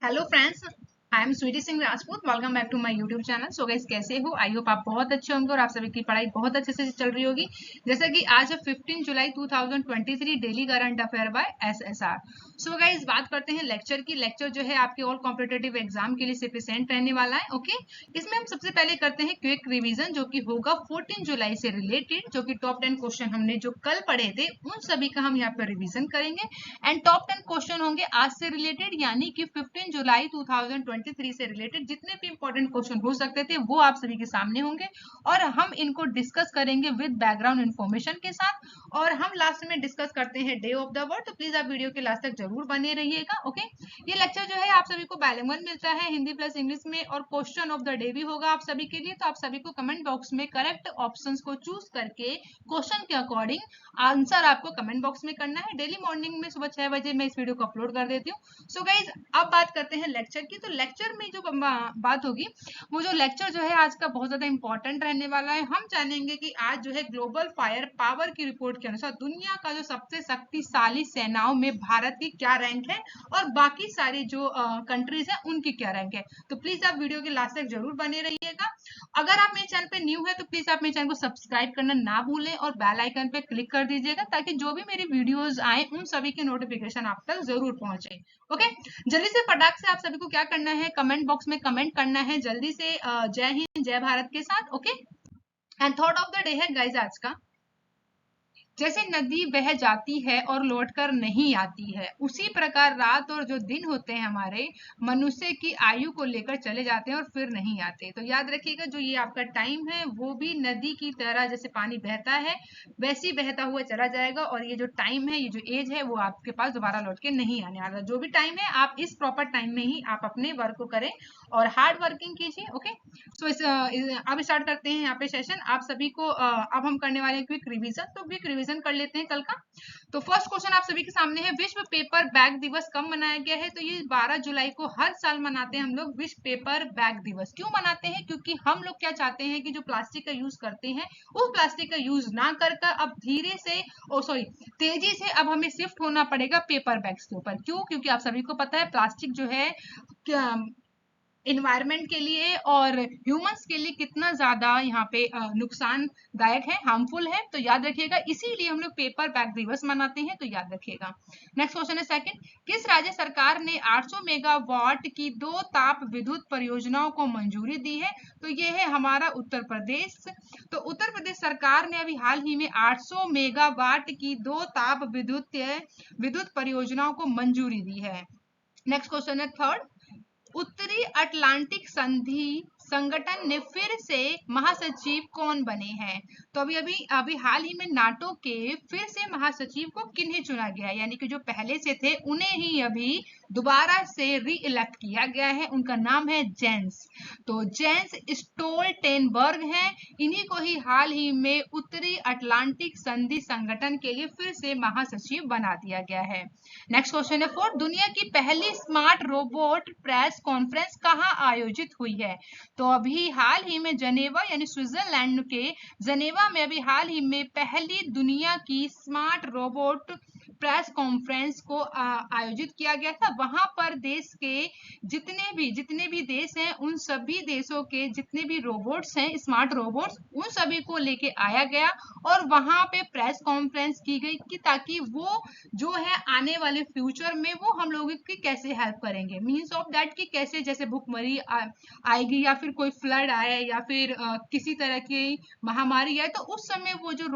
Hello friends, I am Sweety Singh Rajput. Welcome back to my YouTube channel. So guys, कैसे हो? I hope आप बहुत अच्छे होंगे और आप सभी की पढ़ाई बहुत अच्छे से चल रही होगी। जैसा कि आज है 15 जुलाई 2023, daily current affair by SSR. So guys, बात करते हैं लेक्चर की। लेक्चर जो है आपके ऑल कॉम्पिटेटिव एग्जाम के लिए सफिशिएंट रहने वाला है। ओके, इसमें हम सबसे पहले करते हैं क्विक रिवीजन, जो कि होगा 14 जुलाई से रिलेटेड। जो कि टॉप 10 क्वेश्चन हमने जो कल पढ़े थे उन सभी का हम यहाँ पर रिवीजन करेंगे। एंड टॉप 10 क्वेश्चन होंगे आज से रिलेटेड, यानी कि 15 जुलाई 2023 से रिलेटेड जितने भी इंपॉर्टेंट क्वेश्चन हो सकते थे वो आप सभी के सामने होंगे और हम इनको डिस्कस करेंगे विद बैकग्राउंड इन्फॉर्मेशन के साथ। और हम लास्ट में डिस्कस करते हैं डे ऑफ द वर्ड, तो प्लीज आप वीडियो के लास्ट तक जरूर बने रहिएगा। ओके, ये लेक्चर जो है आप सभी को बाइलिंगुअल मिलता है, हिंदी प्लस इंग्लिश में, और क्वेश्चन ऑफ द डे भी होगा आप सभी के लिए। तो आप सभी को कमेंट बॉक्स में करेक्ट ऑप्शंस को चूज करके क्वेश्चन के अकॉर्डिंग आंसर आपको कमेंट बॉक्स में करना है। डेली मॉर्निंग में सुबह 6 बजे मैं इस वीडियो को अपलोड कर देती हूँ। सो गाइज, अब बात करते हैं लेक्चर की। तो लेक्चर में जो बात होगी, वो जो लेक्चर जो है आज का बहुत ज्यादा इंपॉर्टेंट रहने वाला है। हम जानेंगे कि आज जो है ग्लोबल फायर पावर की रिपोर्ट के अनुसार दुनिया का जो सबसे शक्तिशाली सेनाओं में भारत की क्या रैंक है और बाकी सारी जो कंट्रीज है उनकी क्या रैंक है। तो प्लीज आप वीडियो के लास्ट तक जरूर बने रहिएगा। अगर आप मेरे चैनल पे न्यू है तो प्लीज आप मेरे चैनल को सब्सक्राइब करना ना भूलें और बेल आइकन पे क्लिक कर दीजिएगा, ताकि जो भी मेरी वीडियोस आए उन सभी के नोटिफिकेशन आप तक जरूर पहुंचे। ओके, जल्दी से फटाक से आप सभी को क्या करना है, कमेंट बॉक्स में कमेंट करना है जल्दी से जय हिंद जय भारत के साथ। Okay, and thought of the day है गाइज आज का, जैसे नदी बह जाती है और लौटकर नहीं आती है, उसी प्रकार रात और जो दिन होते हैं हमारे मनुष्य की आयु को लेकर चले जाते हैं और फिर नहीं आते। तो याद रखिएगा, जो ये आपका टाइम है वो भी नदी की तरह, जैसे पानी बहता है वैसे ही बहता हुआ चला जाएगा, और ये जो टाइम है, ये जो एज है, वो आपके पास दोबारा लौट के नहीं आने वाला। जो भी टाइम है आप इस प्रॉपर टाइम में ही आप अपने वर्क को करें और हार्ड वर्किंग कीजिए। ओके, सो अब स्टार्ट करते हैं यहाँ पे सेशन। आप सभी को अब हम करने वाले हैं क्विक रिवीजन, तो क्विक रिवीजन कर लेते हैं कल का। तो फर्स्ट क्वेश्चन आप सभी के सामने है, विश्व पेपर बैग दिवस कब मनाया गया है? तो ये 12 जुलाई को हर साल मनाते हैं हम लोग विश्व पेपर बैग दिवस। क्यों मनाते हैं? क्योंकि हम लोग क्या चाहते हैं कि जो प्लास्टिक का यूज करते हैं उस प्लास्टिक का यूज ना कर अब धीरे से तेजी से अब हमें शिफ्ट होना पड़ेगा पेपर बैग्स के ऊपर। क्यों? क्योंकि आप सभी को पता है प्लास्टिक जो है इन्वायरमेंट के लिए और ह्यूमंस के लिए कितना ज्यादा यहाँ पे नुकसानदायक है, हार्मफुल है। तो याद रखिएगा, इसीलिए हम लोग पेपर बैग दिवस मनाते हैं, तो याद रखिएगा। नेक्स्ट क्वेश्चन है सेकंड, किस राज्य सरकार ने 800 मेगावाट की 2 ताप विद्युत परियोजनाओं को मंजूरी दी है? तो ये है हमारा उत्तर प्रदेश। तो उत्तर प्रदेश सरकार ने अभी हाल ही में 800 मेगावाट की 2 ताप विद्युत परियोजनाओं को मंजूरी दी है। नेक्स्ट क्वेश्चन है थर्ड, उत्तरी अटलांटिक संधि संगठन ने फिर से महासचिव कौन बने हैं? तो अभी अभी अभी हाल ही में नाटो के फिर से महासचिव को किन्हें चुना गया है, यानी कि जो पहले से थे उन्हें ही अभी दोबारा से री इलेक्ट किया गया है। उनका नाम है जेंस, तो जेंस स्टोल्टेनबर्ग हैं। इन्हीं को ही हाल ही में उत्तरी अटलांटिक संधि संगठन के लिए फिर से महासचिव बना दिया गया है। नेक्स्ट क्वेश्चन है फोर्थ, दुनिया की पहली स्मार्ट रोबोट प्रेस कॉन्फ्रेंस कहाँ आयोजित हुई है? तो अभी हाल ही में जनेवा, यानी स्विट्जरलैंड के जनेवा में अभी हाल ही में पहली दुनिया की स्मार्ट रोबोट प्रेस कॉन्फ्रेंस को आयोजित किया गया था। वहां पर देश के जितने भी देश हैं उन सभी देशों के जितने भी रोबोट्स हैं, स्मार्ट रोबोट्स, उन सभी को लेके आया गया और वहां पे प्रेस कॉन्फ्रेंस की गई कि ताकि वो जो है आने वाले फ्यूचर में वो हम लोगों की कैसे हेल्प करेंगे, मीन्स ऑफ दैट कि कैसे, जैसे भुखमरी आएगी या फिर कोई फ्लड आए या फिर किसी तरह की महामारी आए, तो उस समय वो जो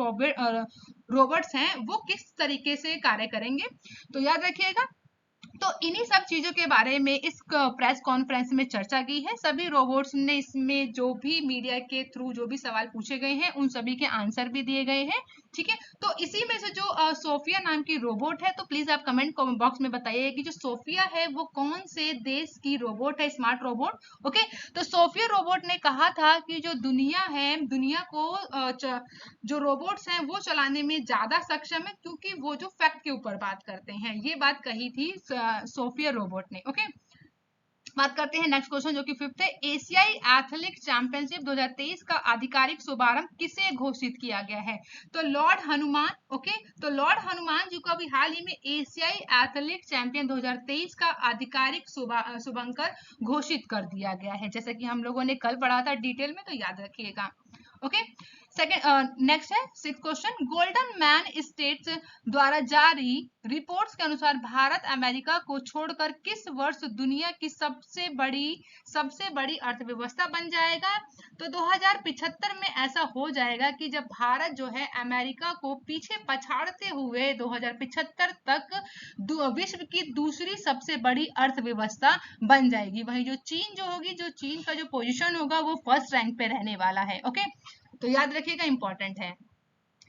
रोबोट्स हैं वो किस तरीके से कार्य करेंगे। तो याद रखिएगा, तो इन्हीं सब चीजों के बारे में इस प्रेस कॉन्फ्रेंस में चर्चा की है। सभी रोबोट्स ने इसमें जो भी मीडिया के थ्रू जो भी सवाल पूछे गए हैं उन सभी के आंसर भी दिए गए हैं। ठीक है, तो इसी में से जो सोफिया नाम की रोबोट है, तो प्लीज आप कमेंट बॉक्स में बताइए कि जो सोफिया है वो कौन से देश की रोबोट है, स्मार्ट रोबोट। ओके, तो सोफिया रोबोट ने कहा था कि जो दुनिया है, दुनिया को जो रोबोट्स हैं वो चलाने में ज्यादा सक्षम है, क्योंकि वो जो फैक्ट के ऊपर बात करते हैं, ये बात कही थी सोफिया रोबोट ने। ओके, बात करते हैं नेक्स्ट क्वेश्चन जो कि फिफ्थ है, एशियाई एथलेटिक चैंपियनशिप 2023 का आधिकारिक शुभारंभ किसे घोषित किया गया है? तो लॉर्ड हनुमान, ओके, तो लॉर्ड हनुमान जी को अभी हाल ही में एशियाई एथलेटिक चैंपियन 2023 का आधिकारिक शुभंकर घोषित कर दिया गया है, जैसा कि हम लोगों ने कल पढ़ा था डिटेल में, तो याद रखिएगा। ओके, सेकंड नेक्स्ट है sixth question, golden man states द्वारा जारी रिपोर्ट्स के अनुसार भारत अमेरिका को छोड़कर किस वर्ष दुनिया की सबसे बड़ी अर्थव्यवस्था बन जाएगा? तो 2075 में ऐसा हो जाएगा कि जब भारत जो है अमेरिका को पीछे पछाड़ते हुए 2075 तक विश्व की दूसरी सबसे बड़ी अर्थव्यवस्था बन जाएगी। वहीं जो चीन का जो पोजीशन होगा वो फर्स्ट रैंक पे रहने वाला है। ओके, तो याद रखिएगा, इंपॉर्टेंट है।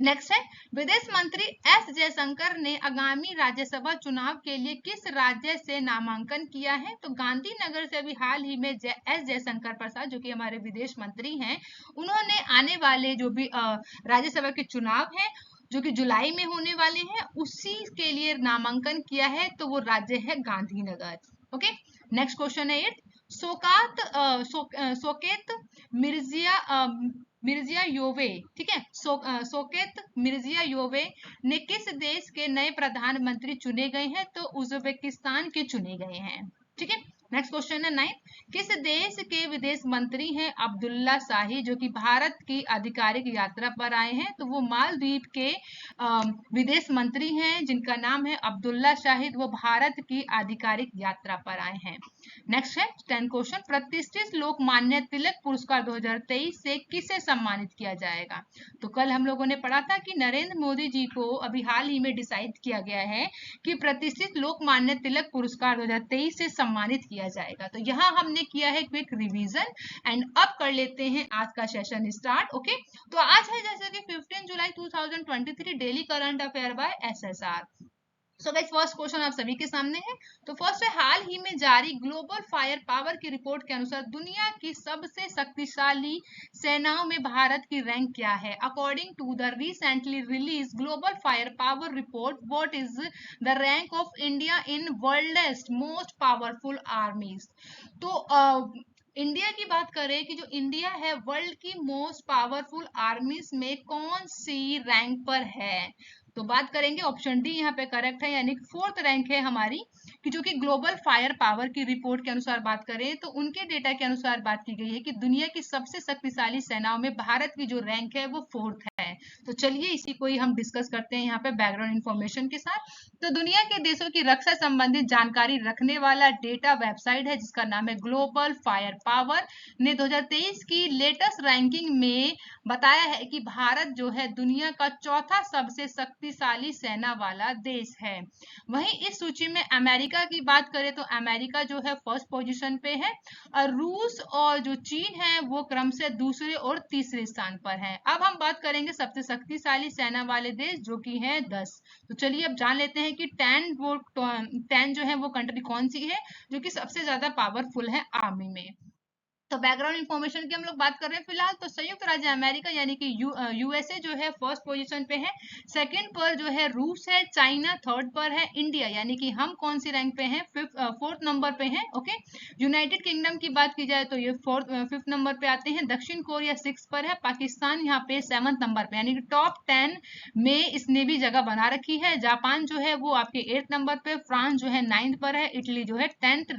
नेक्स्ट है, विदेश मंत्री एस जयशंकर ने आगामी राज्यसभा चुनाव के लिए किस राज्य से नामांकन किया है? तो गांधीनगर से अभी हाल ही में एस जयशंकर प्रसाद जो कि हमारे विदेश मंत्री हैं, उन्होंने आने वाले जो भी राज्यसभा के चुनाव है जो कि जुलाई में होने वाले हैं उसी के लिए नामांकन किया है, तो वो राज्य है गांधीनगर। ओके, नेक्स्ट क्वेश्चन है एट, सोकेत मिर्जियोयेव, ठीक है, सोकेत मिर्जियोयेव ने किस देश के नए प्रधानमंत्री चुने गए हैं? तो उज्बेकिस्तान के चुने गए हैं। ठीक है, नेक्स्ट क्वेश्चन है नाइन्थ, किस देश के विदेश मंत्री हैं अब्दुल्ला शाही जो कि भारत की आधिकारिक यात्रा पर आए हैं? तो वो मालदीव के विदेश मंत्री हैं जिनका नाम है अब्दुल्ला शाहिद, वो भारत की आधिकारिक यात्रा पर आए हैं। नेक्स्ट है 10 क्वेश्चन, प्रतिष्ठित लोकमान्य तिलक पुरस्कार 2023 से किसे सम्मानित किया जाएगा? तो कल हम लोगों ने पढ़ा था कि नरेंद्र मोदी जी को अभी हाल ही में डिसाइड किया गया है कि प्रतिष्ठित लोकमान्य तिलक पुरस्कार 2023 से सम्मानित किया जाएगा। तो यहाँ हमने किया है क्विक रिवीजन एंड अब कर लेते हैं आज का सेशन स्टार्ट। ओके, तो आज है जैसे कि 15 जुलाई 2023 daily current affair by SSR. So guys, first question आप सभी के सामने है। तो फर्स्ट है, हाल ही में जारी ग्लोबल फायर पावर की रिपोर्ट के अनुसार दुनिया की सबसे शक्तिशाली सेनाओं में भारत की रैंक क्या है? According to the recently release global fire power report, what is the rank of India in world's most powerful armies? तो इंडिया की बात करें कि जो इंडिया है वर्ल्ड की मोस्ट पावरफुल आर्मीज में कौन सी रैंक पर है? तो बात करेंगे ऑप्शन डी यहाँ पे करेक्ट है, यानी फोर्थ रैंक है हमारी, कि जो कि ग्लोबल फायर पावर की रिपोर्ट के अनुसार बात करें तो उनके डेटा के अनुसार बात की गई है कि दुनिया की सबसे शक्तिशाली सेनाओं में भारत की जो रैंक है वो फोर्थ है। तो चलिए इसी को ही हम डिस्कस करते हैं यहाँ पे बैकग्राउंड इंफॉर्मेशन के साथ। तो दुनिया के देशों की रक्षा संबंधित जानकारी रखने वाला डेटा वेबसाइट है जिसका नाम है ग्लोबल फायर पावर ने 2023 की लेटेस्ट रैंकिंग में बताया है कि भारत जो है दुनिया का चौथा सबसे शक्तिशाली सेना वाला देश है। वहीं इस सूची में अमेरिका की बात करें तो अमेरिका जो है फर्स्ट पोजीशन पे है और रूस और जो चीन है वो क्रम से दूसरे और तीसरे स्थान पर है। अब हम बात करेंगे सबसे शक्तिशाली सेना वाले देश जो कि है 10। तो चलिए अब जान लेते हैं कि 10 जो है वो कंट्री कौन सी है जो कि सबसे ज्यादा पावरफुल है आर्मी में। तो बैकग्राउंड इंफॉर्मेशन की हम लोग बात कर रहे हैं फिलहाल, तो संयुक्त राज्य अमेरिका यानी कि यूएसए जो है फर्स्ट पोजीशन पे है, सेकंड पर जो है रूस है, चाइना थर्ड पर है, इंडिया यानी कि हम कौन सी रैंक पे हैं फोर्थ नंबर पे हैं। ओके, यूनाइटेड किंगडम की बात की जाए तो ये फिफ्थ नंबर पे आते हैं, दक्षिण कोरिया 6 पर है, पाकिस्तान यहाँ पे 7th नंबर पे, यानी कि टॉप 10 में इसने भी जगह बना रखी है। जापान जो है वो आपके 8th नंबर पे, फ्रांस जो है 9th पर है, इटली जो है 10th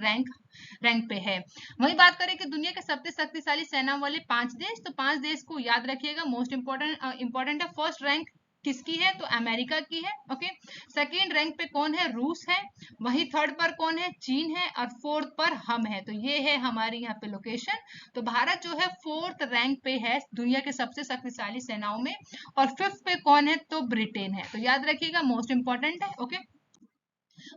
रैंक पे है। वही बात करें कि दुनिया के सबसे शक्तिशाली सेना वाले 5 देश, तो 5 देश को याद रखिएगा, मोस्ट इंपॉर्टेंट है। फर्स्ट रैंक किसकी है? तो अमेरिका की है। ओके, सेकेंड रैंक पे कौन है? रूस है। वही थर्ड पर कौन है? चीन है। और फोर्थ पर हम है। तो ये है हमारी यहाँ पे लोकेशन। तो भारत जो है फोर्थ रैंक पे है दुनिया के सबसे शक्तिशाली सेनाओं में, और फिफ्थ पे कौन है? तो ब्रिटेन है। तो याद रखिएगा, मोस्ट इंपॉर्टेंट है। ओके,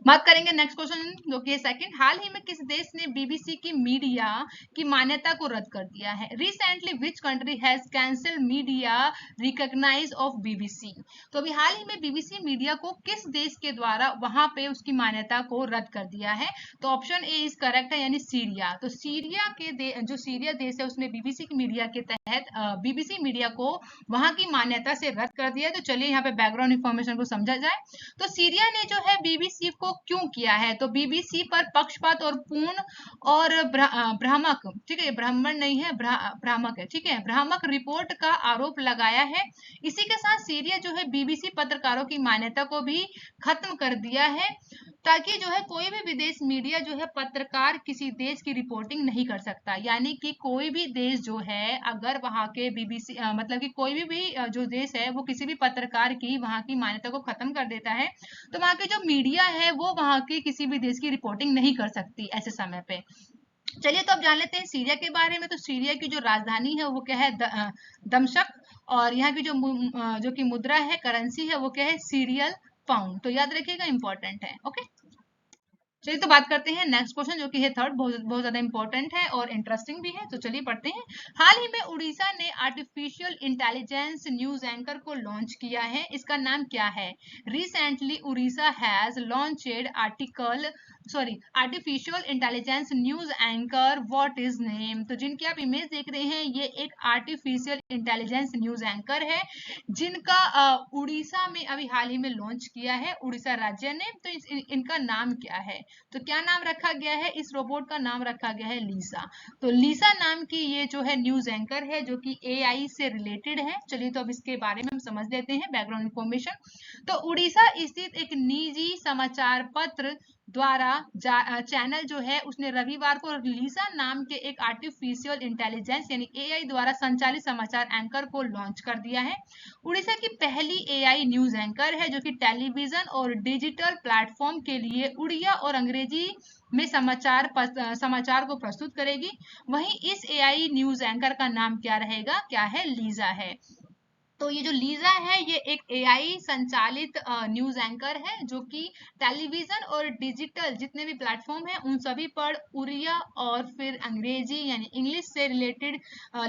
बात करेंगे नेक्स्ट क्वेश्चन जो कि सेकंड, हाल ही में किस देश ने बीबीसी की मीडिया की मान्यता को रद्द कर दिया है? Recently which country has cancel media recognise of BBC? तो अभी हाल ही में बीबीसी मीडिया को किस देश के द्वारा वहां पे उसकी मान्यता को रद्द कर दिया है? तो ऑप्शन ए इज करेक्ट है, यानी सीरिया। तो सीरिया के जो सीरिया देश है उसने बीबीसी की मीडिया के तहत बीबीसी मीडिया को वहां की मान्यता से रद्द कर दिया। तो चलिए यहाँ पे बैकग्राउंड इंफॉर्मेशन को समझा जाए। तो सीरिया ने जो है बीबीसी को क्यों किया है? तो बीबीसी पर पक्षपात और पूर्ण और भ्रामक, ठीक है, ब्राह्मण नहीं है, भ्रामक है, ठीक है, भ्रामक रिपोर्ट का आरोप लगाया है। इसी के साथ सीरिया जो है बीबीसी पत्रकारों की मान्यता को भी खत्म कर दिया है, ताकि जो है कोई भी विदेश मीडिया जो है पत्रकार किसी देश की रिपोर्टिंग नहीं कर सकता। यानी कि कोई भी देश जो है अगर वहां के बीबीसी मतलब कि कोई भी जो देश है वो किसी भी पत्रकार की वहां की मान्यता को खत्म कर देता है, तो वहां की जो मीडिया है वो वहां की किसी भी देश की रिपोर्टिंग नहीं कर सकती ऐसे समय पे। चलिए तो अब जान लेते हैं सीरिया के बारे में। तो सीरिया की जो राजधानी है वो क्या है? दमशक। और यहाँ की जो कि मुद्रा है, करेंसी है, वो क्या है? Serial pound. तो याद रखिएगा, इंपॉर्टेंट है। ओके, चलिए तो बात करते हैं नेक्स्ट क्वेश्चन जो कि है थर्ड, बहुत ज्यादा इंपॉर्टेंट है और इंटरेस्टिंग भी है। तो चलिए पढ़ते हैं। हाल ही में उड़ीसा ने आर्टिफिशियल इंटेलिजेंस न्यूज एंकर को लॉन्च किया है, इसका नाम क्या है? Recently Orissa has launched artificial intelligence news anchor, what is name? तो जिनकी आप इमेज देख रहे हैं ये एक आर्टिफिशियल इंटेलिजेंस न्यूज एंकर है, जिनका उड़ीसा में अभी हाल ही में लॉन्च किया है उड़ीसा राज्य ने। तो इनका नाम क्या है? तो क्या नाम रखा गया है? इस रोबोट का नाम रखा गया है लीसा। तो लीसा नाम की ये जो है न्यूज एंकर है जो कि एआई से रिलेटेड है। चलिए तो अब इसके बारे में हम समझ लेते हैं बैकग्राउंड इंफॉर्मेशन। तो उड़ीसा स्थित एक निजी समाचार पत्र द्वारा चैनल जो है उसने रविवार को लीसा नाम के एक आर्टिफिशियल इंटेलिजेंस यानी एआई द्वारा संचालित समाचार एंकर को लॉन्च कर दिया है। उड़ीसा की पहली एआई न्यूज एंकर है जो कि टेलीविजन और डिजिटल प्लेटफॉर्म के लिए उड़िया और अंग्रेजी में समाचार को प्रस्तुत करेगी। वहीं इस एआई न्यूज एंकर का नाम क्या रहेगा? क्या है? लीजा है। तो ये जो लीजा है ये एक एआई संचालित न्यूज एंकर है जो कि टेलीविजन और डिजिटल जितने भी प्लेटफॉर्म है उन सभी पर उड़िया और फिर अंग्रेजी यानी इंग्लिश से रिलेटेड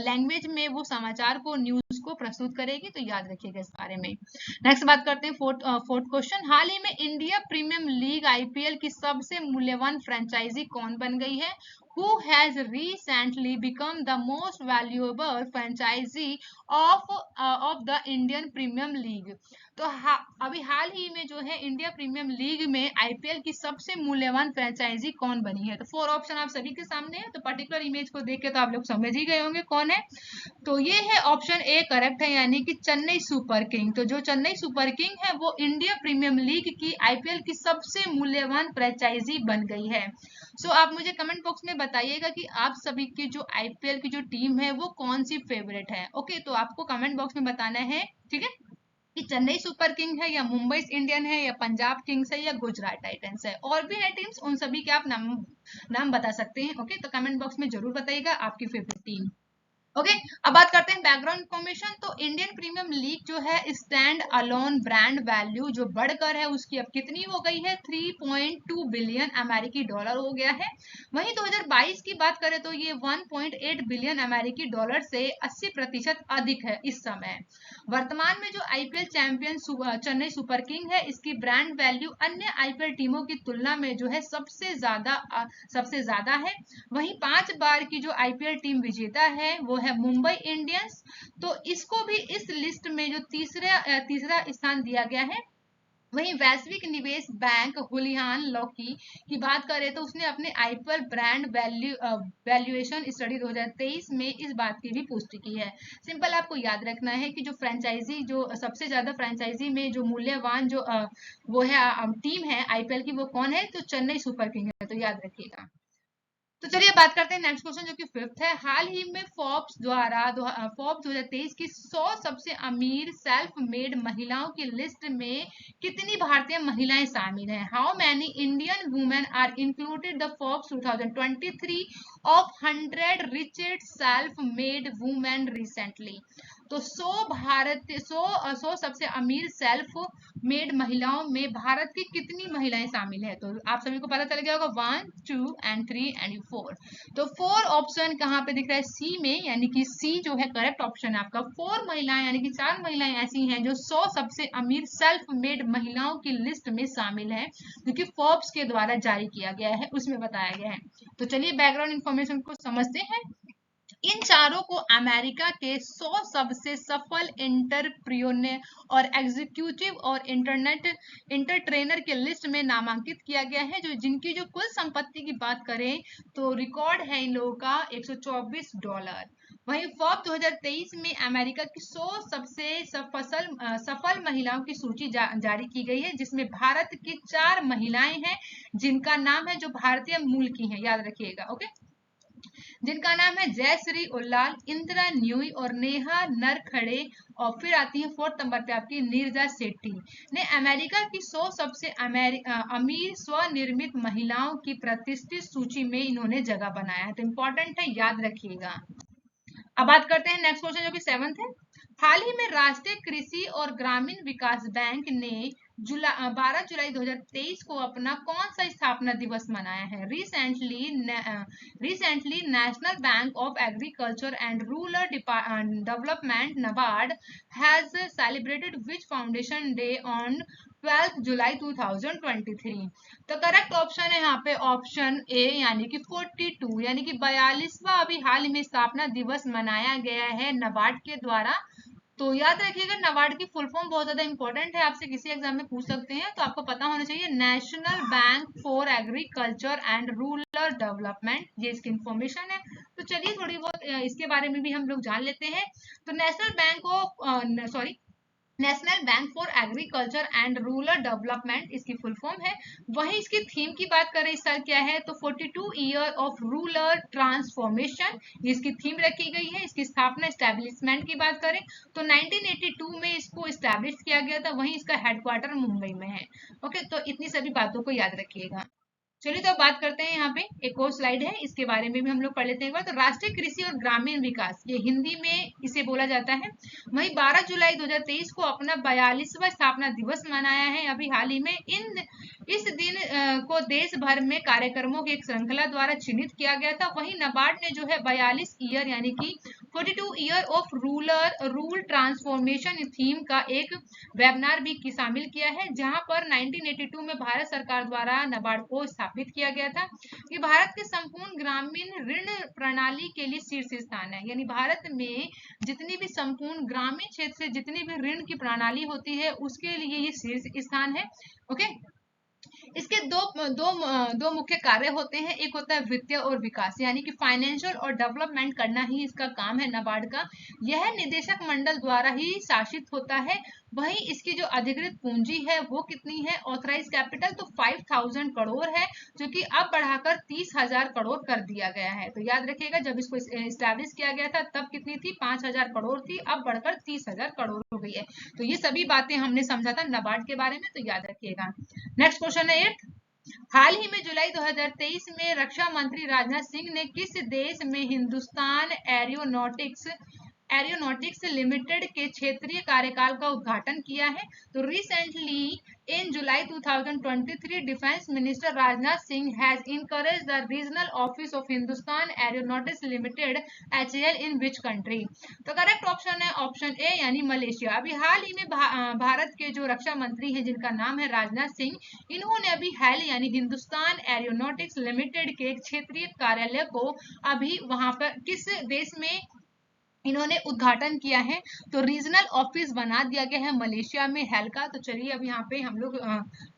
लैंग्वेज में वो समाचार को, न्यूज को प्रस्तुत करेगी। तो याद रखिएगा इस बारे में। नेक्स्ट बात करते हैं फोर्थ क्वेश्चन। हाल ही में इंडिया प्रीमियम लीग आईपीएल की सबसे मूल्यवान फ्रेंचाइजी कौन बन गई है? Who has recently become the most valuable franchisee of the Indian Premium League? तो अभी हाल ही में जो है इंडिया प्रीमियम लीग में आईपीएल की सबसे मूल्यवान फ्रेंचाइजी कौन बनी है? तो 4 ऑप्शन आप सभी के सामने है, तो पर्टिकुलर इमेज को देख के तो आप लोग समझ ही गए होंगे कौन है। तो ये है ऑप्शन ए करेक्ट है, यानी कि चेन्नई सुपर किंग। तो जो चेन्नई सुपर किंग है वो इंडिया प्रीमियम लीग की आईपीएल की सबसे मूल्यवान फ्रेंचाइजी बन गई है। सो आप मुझे कमेंट बॉक्स में बताइएगा कि आप सभी की जो आईपीएल की जो टीम है वो कौन सी फेवरेट है। ओके, तो आपको कमेंट बॉक्स में बताना है, ठीक है, कि चेन्नई सुपर किंग है या मुंबई इंडियन है या पंजाब किंग्स है या गुजरात टाइटंस है। और भी है टीम्स, उन सभी के आप नाम बता सकते हैं। ओके, तो कमेंट बॉक्स में जरूर बताइएगा आपकी फेवरेट टीम। ओके, अब बात करते हैं बैकग्राउंड इन्फॉर्मेशन। तो इंडियन प्रीमियम लीग जो है स्टैंड अलोन ब्रांड वैल्यू जो बढ़कर है उसकी अब कितनी हो गई है? 3.2 बिलियन अमेरिकी डॉलर हो गया है। वहीं 2022 की बात करें तो ये 1.8 बिलियन अमेरिकी डॉलर से 80% अधिक है इस समय। वर्तमान में जो IPL champion Chennai super king है इसकी ब्रांड वैल्यू अन्य आईपीएल टीमों की तुलना में जो है सबसे ज्यादा है। वहीं 5 बार की जो आईपीएल टीम विजेता है वो है मुंबई इंडियंस। तो इसको भी इस लिस्ट में जो तीसरा स्थान दिया गया है। वहीं वैश्विक निवेश बैंक हुलियान लॉकी की बात करें तो उसने अपने आईपीएल ब्रांड वैल्यूएशन स्टडी 2023 में इस बात की भी पुष्टि की है। सिंपल आपको याद रखना है कि जो फ्रेंचाइजी जो सबसे ज्यादा फ्रेंचाइजी में जो मूल्यवान जो वो है टीम है आईपीएल की, वो कौन है? तो चेन्नई सुपर किंग है। तो याद रखिएगा। तो चलिए बात करते हैं नेक्स्ट क्वेश्चन जो कि फिफ्थ है। हाल ही में फोर्ब्स 2023 की 100 सबसे अमीर सेल्फ मेड महिलाओं की लिस्ट में कितनी भारतीय महिलाएं शामिल हैं? How many Indian women are included the Forbes 2023 of 100 richest self made women recently? तो 100 सबसे अमीर सेल्फ मेड महिलाओं में भारत की कितनी महिलाएं शामिल है? तो आप सभी को पता चल गया होगा 1, 2 एंड 3 एंड 4। तो 4 ऑप्शन कहाँ पे दिख रहा है? सी में, यानी कि सी जो है करेक्ट ऑप्शन है आपका। 4 महिलाएं यानी कि 4 महिलाएं ऐसी हैं जो 100 सबसे अमीर सेल्फ मेड महिलाओं की लिस्ट में शामिल है, जो कि फोर्ब्स के द्वारा जारी किया गया है, उसमें बताया गया है। तो चलिए बैकग्राउंड इंफॉर्मेशन को समझते हैं। इन चारों को अमेरिका के 100 सबसे सफल एंटरप्रेन्योर और एग्जीक्यूटिव और इंटरट्रेनर के लिस्ट में नामांकित किया गया है। जो जिनकी जो कुल संपत्ति की बात करें तो रिकॉर्ड है इन लोगों का $124। वहीं फॉर्ब 2023 में अमेरिका की 100 सबसे सफल महिलाओं की सूची जारी की गई है, जिसमें भारत की 4 महिलाएं हैं जिनका नाम है, जो भारतीय मूल की हैं, याद रखिएगा। ओके, जिनका नाम है जयश्री उल्लाल, इंदिरा न्यूई और नेहा नरखड़े। और फिर आती है 4th नंबर पे आपकी नीरजा शेट्टी ने अमेरिका की 100 सबसे अमीर स्वनिर्मित महिलाओं की प्रतिष्ठित सूची में इन्होंने जगह बनाया है। तो इंपॉर्टेंट है, याद रखिएगा। अब बात करते हैं नेक्स्ट क्वेश्चन, जो कि 7th है। हाल ही में राष्ट्रीय कृषि और ग्रामीण विकास बैंक ने 12 जुलाई 2023 को अपना कौन सा स्थापना दिवस मनाया है? Recently national bank of agriculture and rural development NABARD has celebrated which foundation day on 12 जुलाई 2023। तो करेक्ट ऑप्शन है यहाँ पे ऑप्शन ए, यानी कि 42, यानी कि 42वां अभी हाल में स्थापना दिवस मनाया गया है NABARD के द्वारा। तो याद रखिएगा, NABARD की फुल फॉर्म बहुत ज्यादा इंपॉर्टेंट है, आपसे किसी एग्जाम में पूछ सकते हैं, तो आपको पता होना चाहिए national bank for agriculture and rural development, ये इसकी इंफॉर्मेशन है। तो चलिए थोड़ी बहुत इसके बारे में भी हम लोग जान लेते हैं। तो national bank for agriculture and rural development इसकी फुल फॉर्म है। वहीं इसकी थीम की बात करें इस साल क्या है, तो 42 ईयर ऑफ रूरल ट्रांसफॉर्मेशन इसकी थीम रखी गई है। इसकी स्थापना एस्टेब्लिशमेंट की बात करें तो 1982 में इसको एस्टेब्लिश किया गया था। वहीं इसका हेडक्वार्टर मुंबई में है। ओके, तो इतनी सभी बातों को याद रखिएगा। चलिए तो बात करते हैं, यहाँ पे एक और स्लाइड है, इसके बारे में भी हम लोग पढ़ लेते हैं एक बार। तो राष्ट्रीय कृषि और ग्रामीण विकास, ये हिंदी में इसे बोला जाता है। वही 12 जुलाई 2023 को अपना 42वां स्थापना दिवस मनाया है अभी हाल ही में। इस दिन को देश भर में कार्यक्रमों की एक श्रृंखला द्वारा चिन्हित किया गया था। वही NABARD ने जो है 42 ईयर यानी कि 42 year of rural transformation theme का एक वेबिनार भी शामिल किया है, जहां पर 1982 में भारत सरकार द्वारा NABARD को स्थापित किया गया था। ये भारत के संपूर्ण ग्रामीण ऋण प्रणाली के लिए शीर्ष स्थान है, यानी भारत में जितनी भी संपूर्ण ग्रामीण क्षेत्र से जितनी भी ऋण की प्रणाली होती है उसके लिए ये शीर्ष स्थान है। ओके, इसके दो मुख्य कार्य होते हैं। एक होता है वित्तीय और विकास, यानी कि फाइनेंशियल और डेवलपमेंट करना ही इसका काम है NABARD का। यह निदेशक मंडल द्वारा ही शासित होता है। वहीं इसकी जो अधिकृत पूंजी है वो कितनी है, ऑथराइज कैपिटल, तो 5000 करोड़ है, जो कि अब बढ़ाकर 30,000 करोड़ कर दिया गया है। तो याद रखिएगा, जब इसको एस्टैब्लिश किया गया था तब कितनी थी, 5000 करोड़ थी, अब बढ़कर 30,000 करोड़ हो गई है। तो ये सभी बातें हमने समझा था NABARD के बारे में, तो याद रखिएगा। नेक्स्ट क्वेश्चन है 8th। हाल ही में जुलाई 2023 में रक्षा मंत्री राजनाथ सिंह ने किस देश में हिंदुस्तान एरोनॉटिक्स लिमिटेड के क्षेत्रीय कार्यकाल का उद्घाटन किया है? तो recently in July 2023 defence minister Rajnath Singh has encourage the regional office of Hindustan aeronautics limited HAL in which country? तो करेक्ट ऑप्शन है ऑप्शन ए, यानी मलेशिया। अभी हाल ही में भारत के जो रक्षा मंत्री हैं जिनका नाम है राजनाथ सिंह, इन्होंने अभी HAL यानी हिंदुस्तान एरोनॉटिक्स लिमिटेड के क्षेत्रीय कार्यालय को अभी वहां पर किस देश में इन्होंने उद्घाटन किया है, तो रीजनल ऑफिस बना दिया गया है मलेशिया में HAL का। तो चलिए अब यहाँ पे हम लोग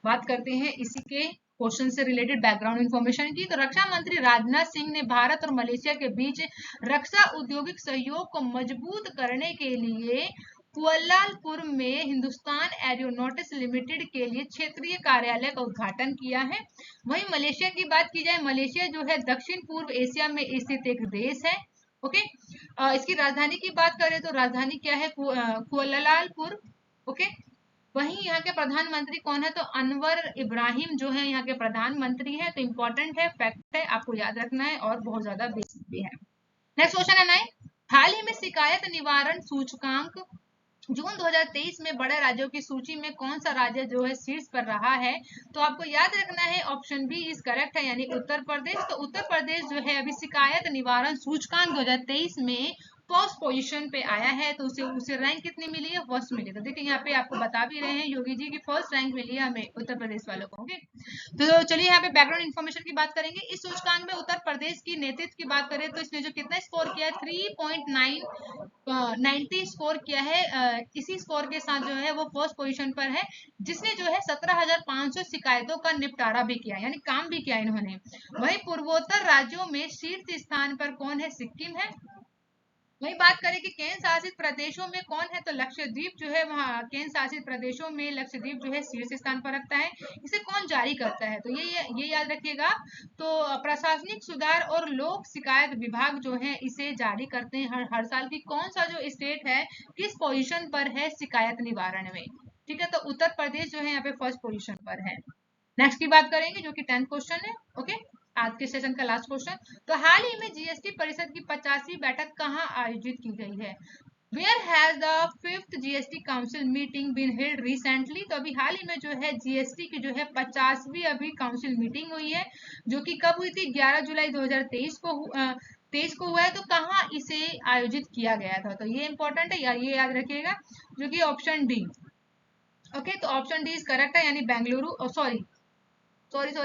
बात करते हैं इसी के क्वेश्चन से रिलेटेड बैकग्राउंड इंफॉर्मेशन की। तो रक्षा मंत्री राजनाथ सिंह ने भारत और मलेशिया के बीच रक्षा औद्योगिक सहयोग को मजबूत करने के लिए कुआलालंपुर में हिंदुस्तान एरोनॉटिक्स लिमिटेड के लिए क्षेत्रीय कार्यालय का उद्घाटन किया है। वहीं मलेशिया की बात की जाए, मलेशिया जो है दक्षिण पूर्व एशिया में स्थित एक देश है। ओके, इसकी राजधानी की बात करें तो राजधानी क्या है, कुआलालंपुर। ओके, वहीं यहाँ के प्रधानमंत्री कौन है, तो अनवर इब्राहिम जो है यहाँ के प्रधानमंत्री है। तो इंपॉर्टेंट है, फैक्ट है, आपको याद रखना है और बहुत ज्यादा बेसिक भी है। नेक्स्ट क्वेश्चन है 9। हाल ही में शिकायत निवारण सूचकांक जून 2023 में बड़े राज्यों की सूची में कौन सा राज्य जो है शीर्ष पर रहा है? तो आपको याद रखना है ऑप्शन बी इज करेक्ट है, यानी उत्तर प्रदेश। तो उत्तर प्रदेश जो है अभी शिकायत निवारण सूचकांक 2023 में फर्स्ट पोजीशन पे आया है, तो उसे रैंक कितनी मिली है, फर्स्ट मिली। तो देखिए यहाँ पे आपको बता भी रहे हैं योगी जी की फर्स्ट रैंक मिली है हमें उत्तर प्रदेश वालों को। ओके, तो चलिए यहाँ पे बैकग्राउंड इन्फॉर्मेशन की बात करेंगे। इस सूचकांक में उत्तर प्रदेश की नेतृत्व की बात करें तो इसने जो कितना स्कोर किया है 3.90 स्कोर किया है। इसी स्कोर के साथ जो है वो फर्स्ट पोजीशन पर है, जिसने जो है 17,500 शिकायतों का निपटारा भी किया, यानी काम भी किया इन्होंने। वही पूर्वोत्तर राज्यों में शीर्ष स्थान पर कौन है, सिक्किम है। वही बात करें कि केंद्र शासित प्रदेशों में कौन है, तो लक्षद्वीप जो है वहाँ केंद्र शासित प्रदेशों में लक्षद्वीप जो है शीर्ष स्थान पर रखता है। इसे कौन जारी करता है, तो ये याद रखिएगा। तो प्रशासनिक सुधार और लोक शिकायत विभाग जो है इसे जारी करते हैं हर साल की कौन सा जो स्टेट है किस पोजीशन पर है शिकायत निवारण में। ठीक है, तो उत्तर प्रदेश जो है यहाँ पे फर्स्ट पोजीशन पर है। नेक्स्ट की बात करेंगे जो कि 10th क्वेश्चन है। ओके, आज के सेशन का लास्ट क्वेश्चन। तो हाल ही में जीएसटी परिषद की 50वीं बैठक कहाँ आयोजित की गई है। Where has the 5th GST Council meeting been held recently? तो अभी हाल ही में जो है जीएसटी की जो है 50वीं अभी काउंसिल मीटिंग हुई है, जो कि कब हुई थी, 11 जुलाई 2023 को 23 को हुआ है। तो कहाँ इसे आयोजित किया गया था, तो ये इंपॉर्टेंट है, ये याद रखिएगा, जो कि ऑप्शन डी। ओके, तो ऑप्शन डी इज करेक्ट है, यानी बेंगलुरु, सॉरी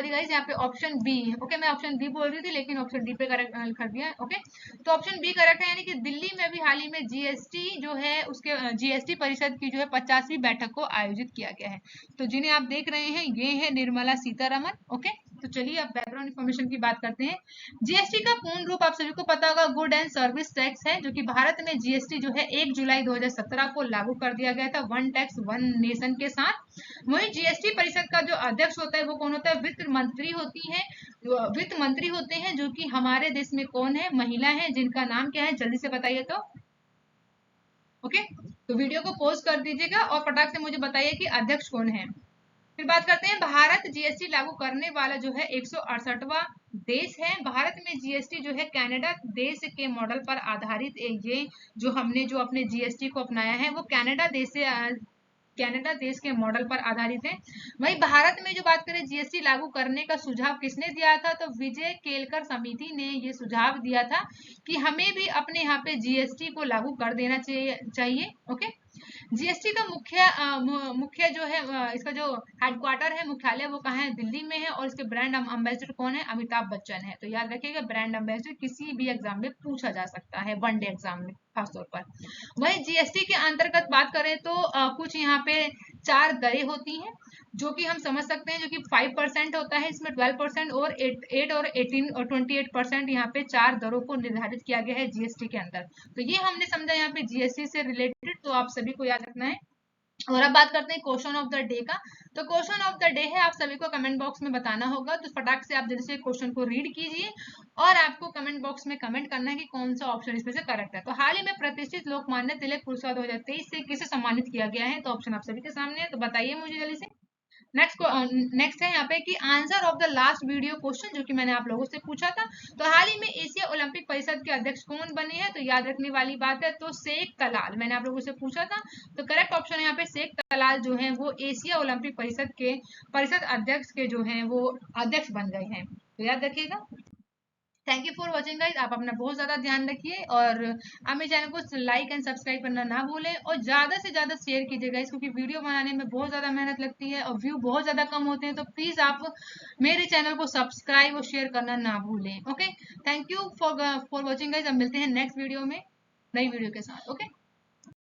गाइस, यहाँ पे ऑप्शन बी है। ओके, मैं ऑप्शन बी बोल रही थी लेकिन ऑप्शन डी पे करेक्ट कर दिया है। ओके, तो ऑप्शन बी करेक्ट है, यानी कि दिल्ली में भी हाल ही में जीएसटी जो है उसके जीएसटी परिषद की जो है 50वीं बैठक को आयोजित किया गया है। तो जिन्हें आप देख रहे हैं ये है निर्मला सीतारमन। ओके, तो चलिए अब बैकग्राउंड इन्फॉर्मेशन की बात करते हैं। जीएसटी का पूर्ण रूप आप सभी को पता होगा गुड एंड सर्विस टैक्स है, जो कि भारत में जीएसटी जो है 1 जुलाई 2017 को लागू कर दिया गया था, वन टैक्स वन नेशन के साथ। वही जीएसटी परिषद का जो अध्यक्ष होता है वो कौन होता है, वित्त मंत्री होती है, वित्त मंत्री होते हैं, जो कि हमारे देश में कौन है, महिला है, जिनका नाम क्या है, जल्दी से बताइए तो। ओके, तो वीडियो को पॉज कर दीजिएगा और फटाक से मुझे बताइए कि अध्यक्ष कौन है। फिर बात करते हैं, भारत जीएसटी लागू करने वाला जो है 168वां देश है। भारत में जीएसटी जो है कनाडा देश के मॉडल पर आधारित, ये जो हमने जो अपने जीएसटी को अपनाया है वो कनाडा देश के मॉडल पर आधारित है। वहीं भारत में जो बात करें जीएसटी लागू करने का सुझाव किसने दिया था, तो विजय केलकर समिति ने ये सुझाव दिया था कि हमें भी अपने यहाँ पे जीएसटी को लागू कर देना चाहिए। ओके, जीएसटी का मुख्य जो है इसका जो हेडक्वार्टर है, मुख्यालय, वो कहाँ है, दिल्ली में है। और इसके ब्रांड अम्बेसडर कौन है, अमिताभ बच्चन है। तो याद रखिएगा ब्रांड अम्बेसडर किसी भी एग्जाम में पूछा जा सकता है, वनडे एग्जाम में खासतौर पर। वही जीएसटी के अंतर्गत बात करें तो कुछ यहाँ पे 4 दरें होती हैं, जो कि हम समझ सकते हैं, जो कि 5% होता है, इसमें 12% और 8 और 18 और 28% यहाँ पे 4 दरों को निर्धारित किया गया है जीएसटी के अंदर। तो ये हमने समझा यहाँ पे जीएसटी से रिलेटेड, तो आप सभी को याद रखना है। और अब बात करते हैं क्वेश्चन ऑफ द डे का। तो क्वेश्चन ऑफ द डे है, आप सभी को कमेंट बॉक्स में बताना होगा, तो फटाक से आप जल्दी से क्वेश्चन को रीड कीजिए और आपको कमेंट बॉक्स में कमेंट करना है कि कौन सा ऑप्शन इसमें से करेक्ट है। तो हाल ही में प्रतिष्ठित लोकमान्य तिलक पुरस्कार 2023 से किसे सम्मानित किया गया है, तो ऑप्शन आप सभी के सामने है, तो बताइए मुझे जल्दी से। नेक्स्ट है यहाँ पे कि answer of the last video question, जो कि मैंने आप लोगों से पूछा था। तो हाल ही में एशिया ओलंपिक परिषद के अध्यक्ष कौन बने हैं, तो याद रखने वाली बात है, तो शेख तलाल, मैंने आप लोगों से पूछा था। तो करेक्ट ऑप्शन है यहाँ पे शेख तलाल जो है वो एशिया ओलंपिक परिषद अध्यक्ष के जो है वो अध्यक्ष बन गए हैं, तो याद रखिएगा। Thank you for watching guys, आप अपना बहुत ज्यादा ध्यान रखिए और आप मेरे चैनल को लाइक एंड सब्सक्राइब करना ना भूलें और ज्यादा से ज्यादा शेयर कीजिए गाइज, क्योंकि वीडियो बनाने में बहुत ज्यादा मेहनत लगती है और व्यू बहुत ज्यादा कम होते हैं। तो प्लीज आप मेरे चैनल को सब्सक्राइब और शेयर करना ना भूलें। Okay, thank you for watching guys, अब मिलते हैं नेक्स्ट वीडियो में नई वीडियो के साथ। ओके।